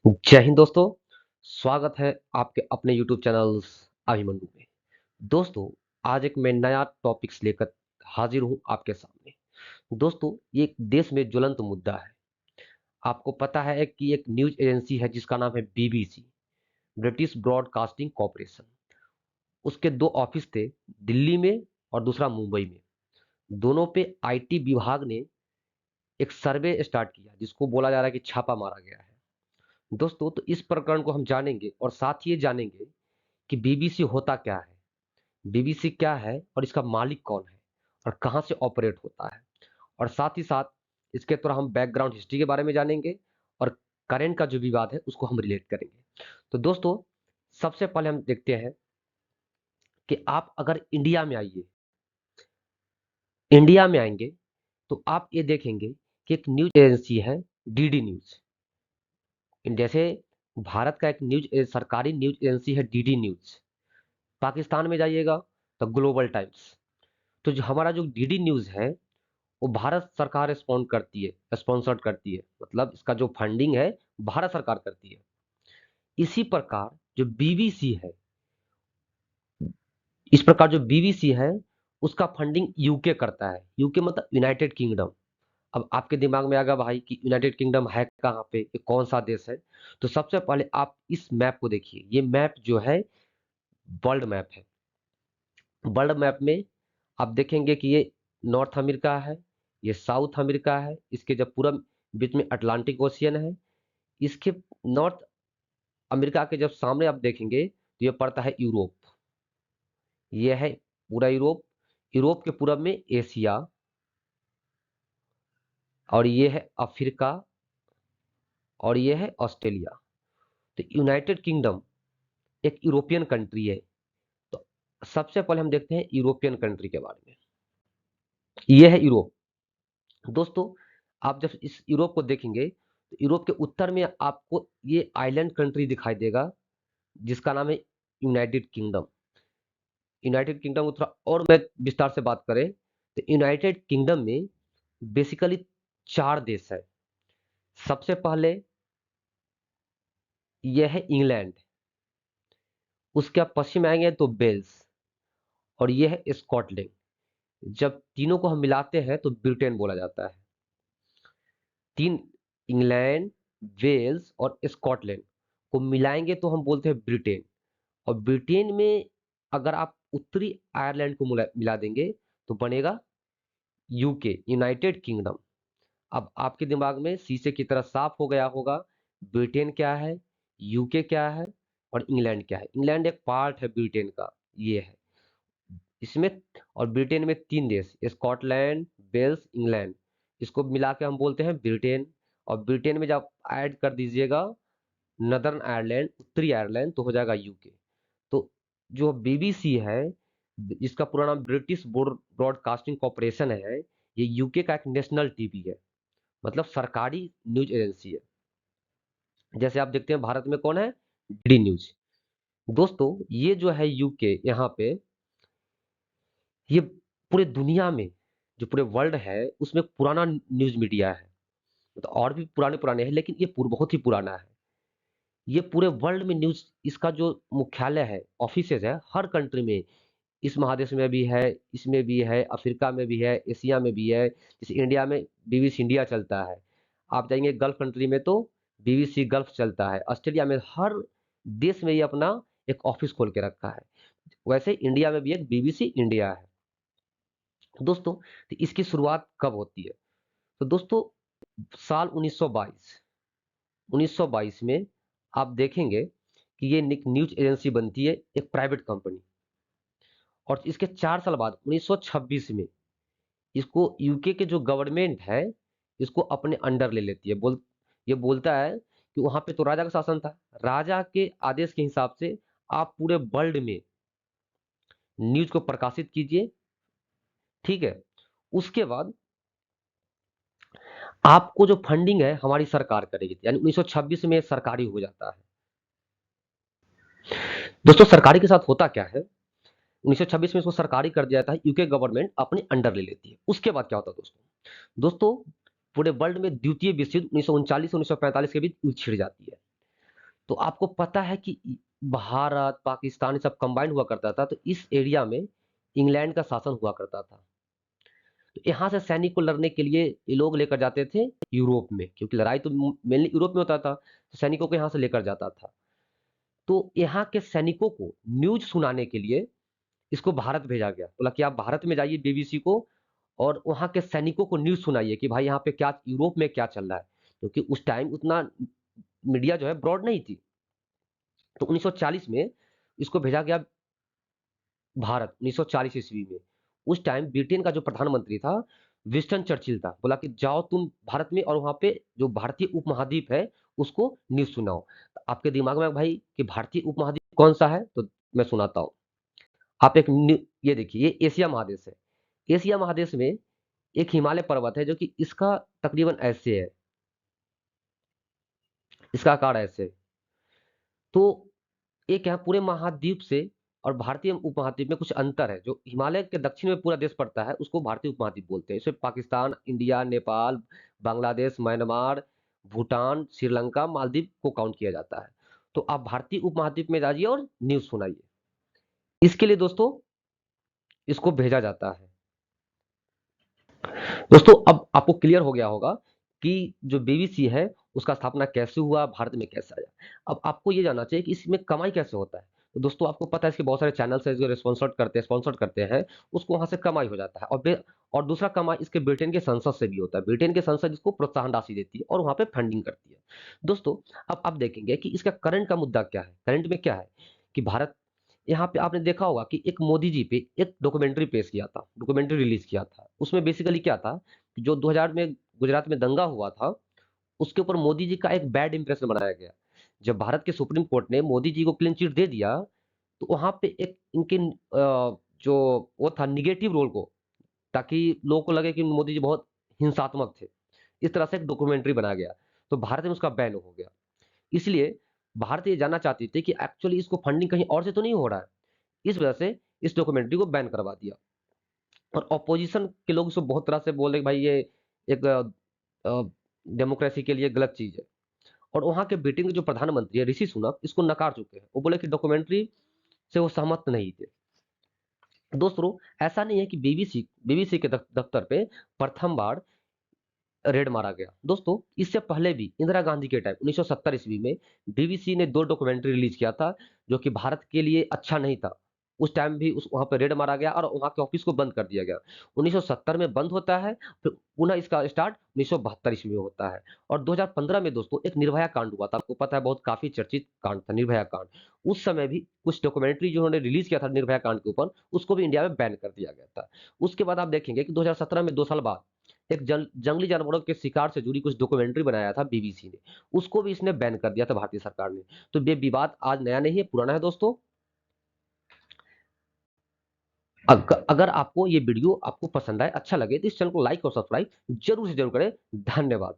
जय हिंद दोस्तों। स्वागत है आपके अपने YouTube चैनल अभिमन्यु में। दोस्तों, आज एक मैं नया टॉपिक्स लेकर हाजिर हूं आपके सामने। दोस्तों, ये एक देश में ज्वलंत मुद्दा है। आपको पता है कि एक न्यूज एजेंसी है जिसका नाम है बीबीसी, ब्रिटिश ब्रॉडकास्टिंग कॉरपोरेशन। उसके दो ऑफिस थे, दिल्ली में और दूसरा मुंबई में। दोनों पे आईटी विभाग ने एक सर्वे स्टार्ट किया जिसको बोला जा रहा है कि छापा मारा गया है। दोस्तों, तो इस प्रकरण को हम जानेंगे और साथ ही ये जानेंगे कि बीबीसी होता क्या है, बीबीसी क्या है और इसका मालिक कौन है और कहां से ऑपरेट होता है। और साथ ही साथ इसके थोड़ा हम बैकग्राउंड हिस्ट्री के बारे में जानेंगे और करंट का जो विवाद है उसको हम रिलेट करेंगे। तो दोस्तों, सबसे पहले हम देखते हैं कि आप अगर इंडिया में आइए, इंडिया में आएंगे तो आप ये देखेंगे कि एक न्यूज एजेंसी है, डीडी न्यूज। जैसे भारत का एक सरकारी न्यूज एजेंसी है डीडी न्यूज। पाकिस्तान में जाइएगा तो ग्लोबल टाइम्स। तो जो हमारा जो डीडी न्यूज है वो भारत सरकार स्पॉन्सर्ड करती है, मतलब इसका जो फंडिंग है भारत सरकार करती है। इसी प्रकार जो बीबीसी है, इस प्रकार जो बीबीसी है उसका फंडिंग यूके करता है। यूके मतलब यूनाइटेड किंगडम। अब आपके दिमाग में आएगा भाई कि यूनाइटेड किंगडम है कहाँ पे, ये कौन सा देश है। तो सबसे पहले आप इस मैप को देखिए। ये मैप जो है वर्ल्ड मैप है। वर्ल्ड मैप में आप देखेंगे कि ये नॉर्थ अमेरिका है, ये साउथ अमेरिका है, इसके जब पूरा बीच में अटलांटिक ओशियन है। इसके नॉर्थ अमेरिका के जब सामने आप देखेंगे तो ये पड़ता है यूरोप। ये है पूरा यूरोप। यूरोप के पूरब में एशिया, और ये है अफ्रीका, और ये है ऑस्ट्रेलिया। तो यूनाइटेड किंगडम एक यूरोपियन कंट्री है। तो सबसे पहले हम देखते हैं यूरोपियन कंट्री के बारे में। ये है यूरोप। दोस्तों, आप जब इस यूरोप को देखेंगे तो यूरोप के उत्तर में आपको ये आइलैंड कंट्री दिखाई देगा जिसका नाम है यूनाइटेड किंगडम। यूनाइटेड किंगडम को थोड़ा और मैं विस्तार से बात करें तो यूनाइटेड किंगडम में बेसिकली चार देश है। सबसे पहले यह है इंग्लैंड, उसके आप पश्चिम आएंगे तो वेल्स, और यह है स्कॉटलैंड। जब तीनों को हम मिलाते हैं तो ब्रिटेन बोला जाता है। तीन, इंग्लैंड, वेल्स और स्कॉटलैंड को मिलाएंगे तो हम बोलते हैं ब्रिटेन। और ब्रिटेन में अगर आप उत्तरी आयरलैंड को मिला देंगे तो बनेगा यूके, यूनाइटेड किंगडम। अब आपके दिमाग में शीशे की तरह साफ हो गया होगा ब्रिटेन क्या है, यूके क्या है और इंग्लैंड क्या है। इंग्लैंड एक पार्ट है ब्रिटेन का, ये है इसमें। और ब्रिटेन में तीन देश, स्कॉटलैंड, वेल्स, इंग्लैंड, इसको मिला के हम बोलते हैं ब्रिटेन। और ब्रिटेन में जब ऐड कर दीजिएगा नदर्न आयरलैंड, उत्तरी आयरलैंड, तो हो जाएगा यूके। तो जो बीबीसी है, इसका पूरा नाम ब्रिटिश ब्रॉडकास्टिंग कॉरपोरेशन है। ये यूके का एक नेशनल टीवी है, मतलब सरकारी न्यूज एजेंसी है। जैसे आप देखते हैं भारत में कौन है, डीडी न्यूज। दोस्तों, ये जो है यूके, यहाँ पे ये पूरे दुनिया में, जो पूरे वर्ल्ड है उसमें पुराना न्यूज मीडिया है। तो और भी पुराने पुराने हैं लेकिन ये बहुत ही पुराना है। ये पूरे वर्ल्ड में न्यूज, इसका जो मुख्यालय है, ऑफिसेज है हर कंट्री में। इस महादेश में भी है, इसमें भी है, अफ्रीका में भी है, एशिया में भी है। जैसे इंडिया में बीबीसी इंडिया चलता है। आप जाएंगे गल्फ कंट्री में तो बीबीसी गल्फ चलता है। ऑस्ट्रेलिया में, हर देश में ये अपना एक ऑफिस खोल के रखा है। वैसे इंडिया में भी एक बीबीसी इंडिया है। दोस्तों, तो इसकी शुरुआत कब होती है? तो दोस्तों, साल 1922 में आप देखेंगे कि ये न्यूज एजेंसी बनती है, एक प्राइवेट कंपनी। और इसके 4 साल बाद 1926 में इसको यूके के जो गवर्नमेंट है इसको अपने अंडर ले लेती है। ये बोलता है कि वहां पे तो राजा का शासन था, राजा के आदेश के हिसाब से आप पूरे वर्ल्ड में न्यूज को प्रकाशित कीजिए। ठीक है, उसके बाद आपको जो फंडिंग है हमारी सरकार करेगी, यानी 1926 में सरकारी हो जाता है। दोस्तों, सरकारी के साथ होता क्या है, 1926 में इसको सरकारी कर दिया जाता है, यूके गवर्नमेंट अपने अंडर ले लेती है। उसके बाद क्या होता है दोस्तों, पूरे वर्ल्ड में द्वितीय विश्व युद्ध 1939 से 1945 के बीच युद्ध छिड़ जाती है। तो आपको पता है कि भारत पाकिस्तान ये सब कंबाइंड हुआ करता था, तो इस एरिया में इंग्लैंड का शासन हुआ करता था। तो यहाँ से सैनिक को लड़ने के लिए ये लोग लेकर जाते थे यूरोप में, क्योंकि लड़ाई तो मेनली यूरोप में होता था, तो सैनिकों को यहाँ से लेकर जाता था। तो यहाँ के सैनिकों को न्यूज सुनाने के लिए इसको भारत भेजा गया, बोला कि आप भारत में जाइए बीबीसी को, और वहाँ के सैनिकों को न्यूज सुनाइए कि भाई यहाँ पे क्या यूरोप में क्या चल रहा है, क्योंकि उस टाइम उतना मीडिया जो है ब्रॉड नहीं थी। तो 1940 में इसको भेजा गया भारत, 1940 ईस्वी में। उस टाइम ब्रिटेन का जो प्रधानमंत्री था विंस्टन चर्चिल था, बोला कि जाओ तुम भारत में और वहां पे जो भारतीय उपमहाद्वीप है उसको न्यूज सुनाओ। तो आपके दिमाग में भाई कि भारतीय उपमहाद्वीप कौन सा है, तो मैं सुनाता हूँ। आप ये देखिए, ये एशिया महादेश है। एशिया महादेश में एक हिमालय पर्वत है जो कि इसका तकरीबन ऐसे है, इसका आकार ऐसे है। तो एक यहाँ पूरे महाद्वीप से और भारतीय उपमहाद्वीप में कुछ अंतर है। जो हिमालय के दक्षिण में पूरा देश पड़ता है उसको भारतीय उपमहाद्वीप बोलते हैं। इसमें पाकिस्तान, इंडिया, नेपाल, बांग्लादेश, म्यांमार, भूटान, श्रीलंका, मालदीव को काउंट किया जाता है। तो आप भारतीय उपमहाद्वीप में जाइए और न्यूज सुनाइए। इसके लिए दोस्तों इसको भेजा जाता है। दोस्तों अब आपको क्लियर हो गया होगा कि जो बीबीसी है उसका स्थापना कैसे हुआ, भारत में कैसे आया। अब आपको ये जानना चाहिए कि इसमें कमाई कैसे होता है। तो दोस्तों आपको पता है इसके बहुत सारे चैनल्स हैं जो स्पॉन्सर करते हैं, उसको वहां से कमाई हो जाता है। और दूसरा कमाई इसके ब्रिटेन के संसद से भी होता है। ब्रिटेन के संसद इसको प्रोत्साहन राशि देती है और वहां पे फंडिंग करती है। दोस्तों अब आप देखेंगे कि इसका करंट का मुद्दा क्या है। करंट में क्या है कि भारत, यहाँ पे आपने देखा होगा कि एक मोदी जी पे एक डॉक्यूमेंट्री पेश किया था, डॉक्यूमेंट्री रिलीज किया था। उसमें बेसिकली क्या था कि जो 2000 में गुजरात में दंगा हुआ था उसके ऊपर मोदी जी का एक बैड इंप्रेशन बनाया गया। जब भारत के सुप्रीम कोर्ट ने मोदी जी को क्लीन चिट दे दिया तो वहां पे एक इनके जो वो था निगेटिव रोल को, ताकि लोगों को लगे कि मोदी जी बहुत हिंसात्मक थे, इस तरह से एक डॉक्यूमेंट्री बनाया गया। तो भारत में उसका बैन हो गया। इसलिए भारत ये जानना चाहती थी कि एक्चुअली इसको फंडिंग कहीं और से तो नहीं हो रहा है, इस वजह से इस डॉक्यूमेंट्री को बैन करवा दिया। और ऑपोजिशन के लोग इसको बहुत तरह से बोल रहे कि भाई ये एक डेमोक्रेसी के लिए गलत चीज है। और वहां के ब्रिटेन के जो प्रधानमंत्री है ऋषि सुनक इसको नकार चुके हैं। वो बोले कि डॉक्यूमेंट्री से वो सहमत नहीं थे। दोस्तों ऐसा नहीं है कि बीबीसी के दफ्तर पे प्रथम बार रेड मारा गया। दोस्तों इससे पहले भी इंदिरा गांधी के टाइम 1970 ईस्वी में बीबीसी ने 2 डॉक्यूमेंट्री रिलीज किया था जो कि भारत के लिए अच्छा नहीं था। उस टाइम भी उस वहां पर रेड मारा गया और वहां के ऑफिस को बंद कर दिया गया। 1970 में बंद होता है, फिर पुनः इसका स्टार्ट 1972 ईस्वी में होता है। और 2015 में दोस्तों एक निर्भया कांड हुआ था। आपको पता है बहुत काफी चर्चित कांड था निर्भया कांड। उस समय भी कुछ डॉक्यूमेंट्री जो उन्होंने रिलीज किया था निर्भया कांड के ऊपर, उसको भी इंडिया में बैन कर दिया गया था। उसके बाद आप देखेंगे कि 2017 में 2 साल बाद एक जंगली जानवरों के शिकार से जुड़ी कुछ डॉक्यूमेंट्री बनाया था बीबीसी ने, उसको भी इसने बैन कर दिया था भारतीय सरकार ने। तो ये विवाद आज नया नहीं है, पुराना है दोस्तों। अगर आपको ये वीडियो आपको पसंद आए, अच्छा लगे, तो इस चैनल को लाइक और सब्सक्राइब जरूर से जरूर करें। धन्यवाद।